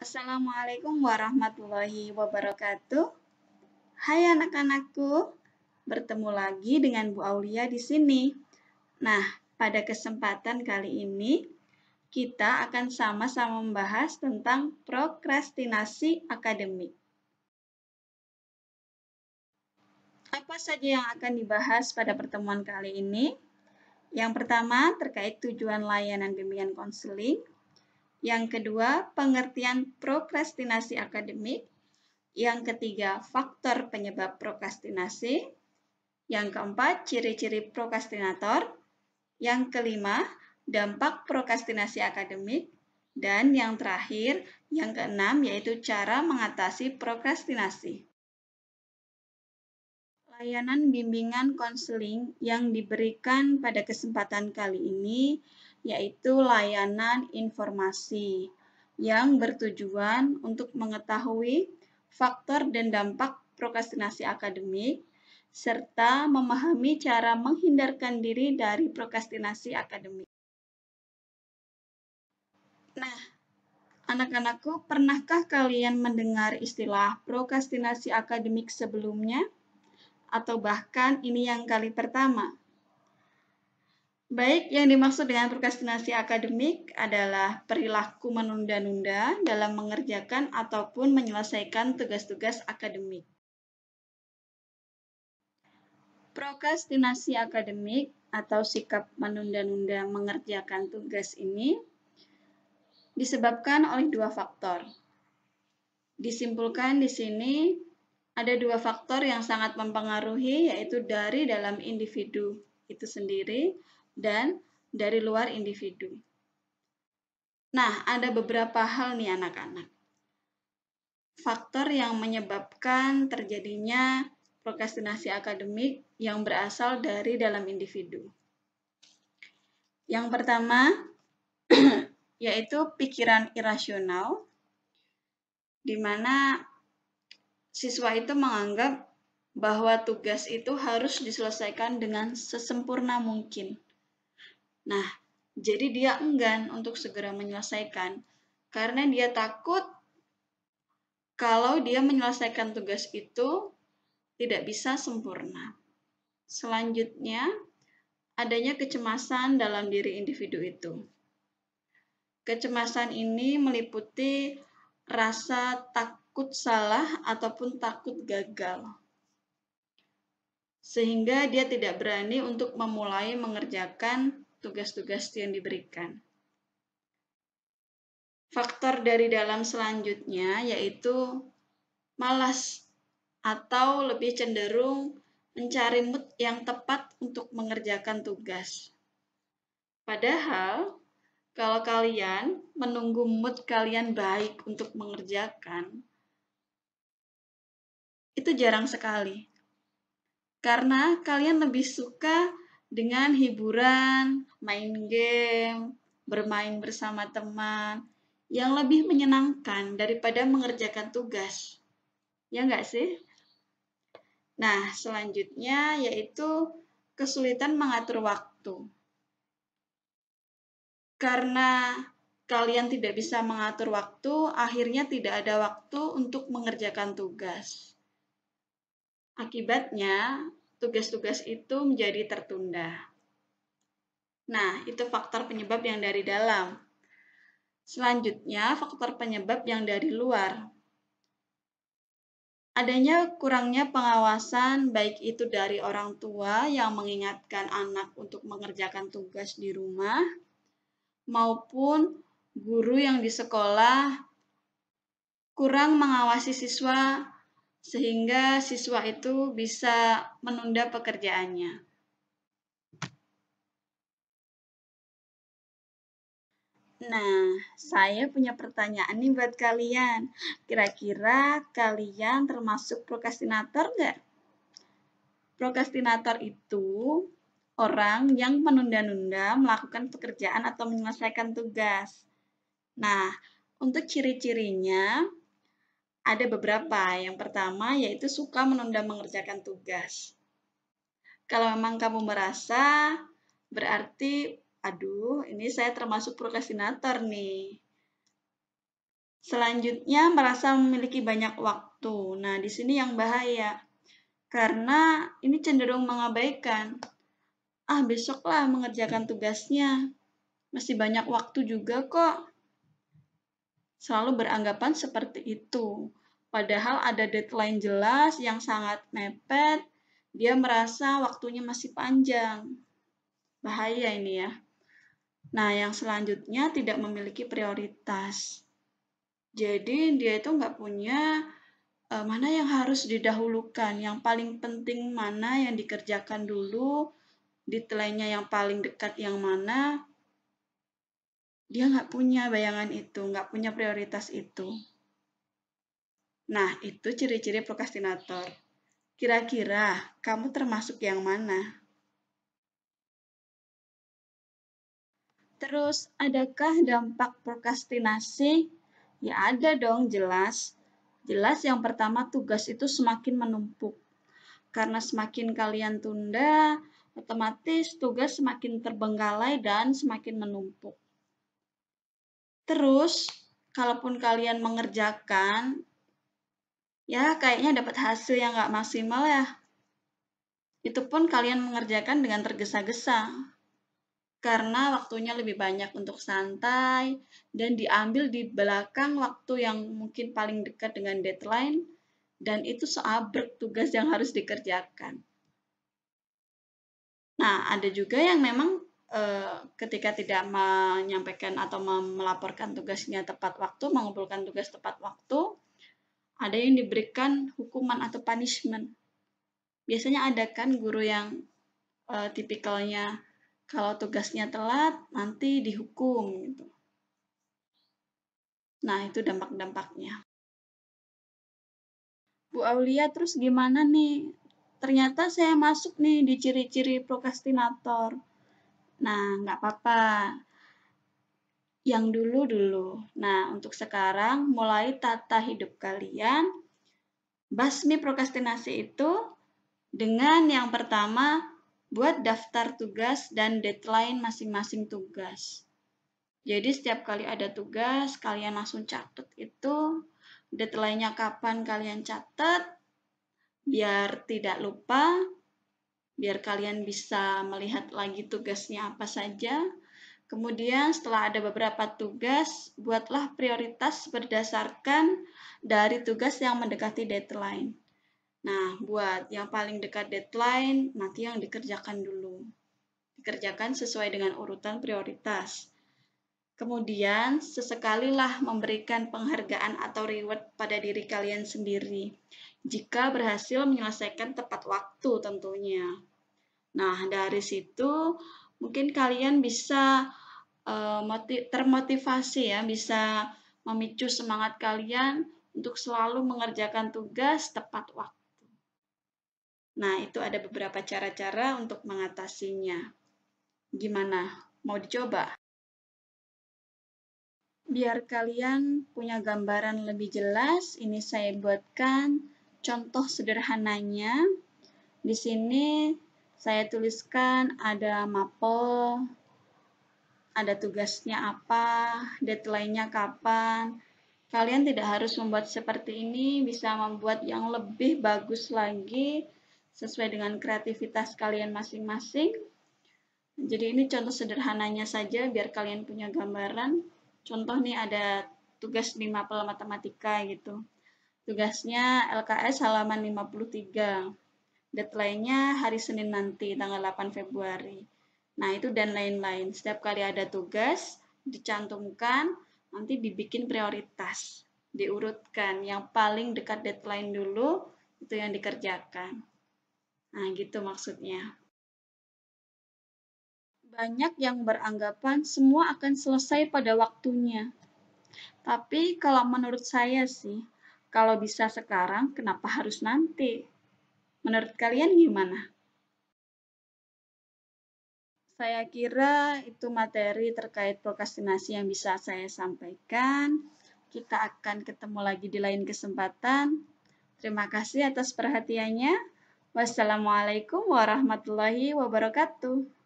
Assalamualaikum warahmatullahi wabarakatuh. Hai anak-anakku, bertemu lagi dengan Bu Aulia di sini. Nah, pada kesempatan kali ini kita akan sama-sama membahas tentang prokrastinasi akademik. Apa saja yang akan dibahas pada pertemuan kali ini? Yang pertama, terkait tujuan layanan bimbingan konseling. Yang kedua, pengertian prokrastinasi akademik. Yang ketiga, faktor penyebab prokrastinasi. Yang keempat, ciri-ciri prokrastinator. Yang kelima, dampak prokrastinasi akademik. Dan yang terakhir, yang keenam, yaitu cara mengatasi prokrastinasi. Layanan bimbingan konseling yang diberikan pada kesempatan kali ini yaitu layanan informasi yang bertujuan untuk mengetahui faktor dan dampak prokrastinasi akademik serta memahami cara menghindarkan diri dari prokrastinasi akademik. Nah, anak-anakku, pernahkah kalian mendengar istilah prokrastinasi akademik sebelumnya? Atau bahkan ini yang kali pertama? Baik, yang dimaksud dengan prokrastinasi akademik adalah perilaku menunda-nunda dalam mengerjakan ataupun menyelesaikan tugas-tugas akademik. Prokrastinasi akademik atau sikap menunda-nunda mengerjakan tugas ini disebabkan oleh dua faktor. Disimpulkan di sini ada dua faktor yang sangat mempengaruhi, yaitu dari dalam individu itu sendiri dan dari luar individu. Nah, ada beberapa hal nih anak-anak. Faktor yang menyebabkan terjadinya prokrastinasi akademik yang berasal dari dalam individu. Yang pertama, yaitu pikiran irasional, di mana siswa itu menganggap bahwa tugas itu harus diselesaikan dengan sesempurna mungkin. Nah, jadi dia enggan untuk segera menyelesaikan karena dia takut kalau dia menyelesaikan tugas itu tidak bisa sempurna. Selanjutnya, adanya kecemasan dalam diri individu itu. Kecemasan ini meliputi rasa takut salah ataupun takut gagal, sehingga dia tidak berani untuk memulai mengerjakan tugas-tugas yang diberikan. Faktor dari dalam selanjutnya yaitu malas atau lebih cenderung mencari mood yang tepat untuk mengerjakan tugas. Padahal, kalau kalian menunggu mood kalian baik untuk mengerjakan, itu jarang sekali. Karena kalian lebih suka dengan hiburan, main game, bermain bersama teman, yang lebih menyenangkan daripada mengerjakan tugas. Ya nggak sih? Nah, selanjutnya yaitu kesulitan mengatur waktu. Karena kalian tidak bisa mengatur waktu, akhirnya tidak ada waktu untuk mengerjakan tugas. Akibatnya, tugas-tugas itu menjadi tertunda. Nah, itu faktor penyebab yang dari dalam. Selanjutnya, faktor penyebab yang dari luar. Adanya kurangnya pengawasan, baik itu dari orang tua yang mengingatkan anak untuk mengerjakan tugas di rumah, maupun guru yang di sekolah kurang mengawasi siswa sehingga siswa itu bisa menunda pekerjaannya. Nah, saya punya pertanyaan nih buat kalian. Kira-kira kalian termasuk prokrastinator nggak? Prokrastinator itu orang yang menunda-nunda melakukan pekerjaan atau menyelesaikan tugas. Nah, untuk ciri-cirinya ada beberapa. Yang pertama yaitu suka menunda mengerjakan tugas. Kalau memang kamu merasa, berarti, aduh, ini saya termasuk prokrastinator nih. Selanjutnya, merasa memiliki banyak waktu. Nah, di sini yang bahaya. Karena ini cenderung mengabaikan. Besoklah mengerjakan tugasnya. Masih banyak waktu juga kok. Selalu beranggapan seperti itu. Padahal ada deadline jelas yang sangat mepet, dia merasa waktunya masih panjang. Bahaya ini ya. Nah, yang selanjutnya tidak memiliki prioritas. Jadi dia itu nggak punya mana yang harus didahulukan, yang paling penting mana yang dikerjakan dulu, deadline-nya yang paling dekat yang mana, dia nggak punya bayangan itu, nggak punya prioritas itu. Nah, itu ciri-ciri prokrastinator. Kira-kira kamu termasuk yang mana? Terus, adakah dampak prokrastinasi? Ya ada dong, jelas. Jelas yang pertama tugas itu semakin menumpuk. Karena semakin kalian tunda, otomatis tugas semakin terbengkalai dan semakin menumpuk. Terus, kalaupun kalian mengerjakan, ya kayaknya dapat hasil yang nggak maksimal ya. Itu pun kalian mengerjakan dengan tergesa-gesa. Karena waktunya lebih banyak untuk santai dan diambil di belakang waktu yang mungkin paling dekat dengan deadline dan itu seabrek tugas yang harus dikerjakan. Nah, ada juga yang memang ketika tidak menyampaikan atau melaporkan tugasnya tepat waktu, mengumpulkan tugas tepat waktu, ada yang diberikan hukuman atau punishment. Biasanya ada kan guru yang tipikalnya kalau tugasnya telat nanti dihukum gitu. Nah, itu dampak-dampaknya. Bu Aulia, terus gimana nih? Ternyata saya masuk nih di ciri-ciri prokrastinator. Nah, nggak apa-apa. Yang dulu-dulu. Nah, untuk sekarang, mulai tata hidup kalian. Basmi prokrastinasi itu dengan yang pertama, buat daftar tugas dan deadline masing-masing tugas. Jadi setiap kali ada tugas, kalian langsung catat itu, deadline-nya kapan kalian catat, biar tidak lupa, biar kalian bisa melihat lagi tugasnya apa saja. Kemudian setelah ada beberapa tugas, buatlah prioritas berdasarkan dari tugas yang mendekati deadline. Nah, buat yang paling dekat deadline, nanti yang dikerjakan dulu. Dikerjakan sesuai dengan urutan prioritas. Kemudian, sesekalilah memberikan penghargaan atau reward pada diri kalian sendiri, jika berhasil menyelesaikan tepat waktu tentunya. Nah, dari situ mungkin kalian bisa termotivasi ya, bisa memicu semangat kalian untuk selalu mengerjakan tugas tepat waktu. Nah, itu ada beberapa cara-cara untuk mengatasinya. Gimana? Mau dicoba? Biar kalian punya gambaran lebih jelas, ini saya buatkan contoh sederhananya. Di sini saya tuliskan ada mapel, ada tugasnya apa, deadline-nya kapan. Kalian tidak harus membuat seperti ini, bisa membuat yang lebih bagus lagi sesuai dengan kreativitas kalian masing-masing. Jadi ini contoh sederhananya saja biar kalian punya gambaran. Contoh nih ada tugas di mapel matematika gitu. Tugasnya LKS halaman 53. Deadline-nya hari Senin nanti, tanggal 8 Februari. Nah, itu dan lain-lain. Setiap kali ada tugas, dicantumkan, nanti dibikin prioritas. Diurutkan, yang paling dekat deadline dulu, itu yang dikerjakan. Nah, gitu maksudnya. Banyak yang beranggapan semua akan selesai pada waktunya. Tapi kalau menurut saya sih, kalau bisa sekarang, kenapa harus nanti? Menurut kalian gimana? Saya kira itu materi terkait prokrastinasi yang bisa saya sampaikan. Kita akan ketemu lagi di lain kesempatan. Terima kasih atas perhatiannya. Wassalamualaikum warahmatullahi wabarakatuh.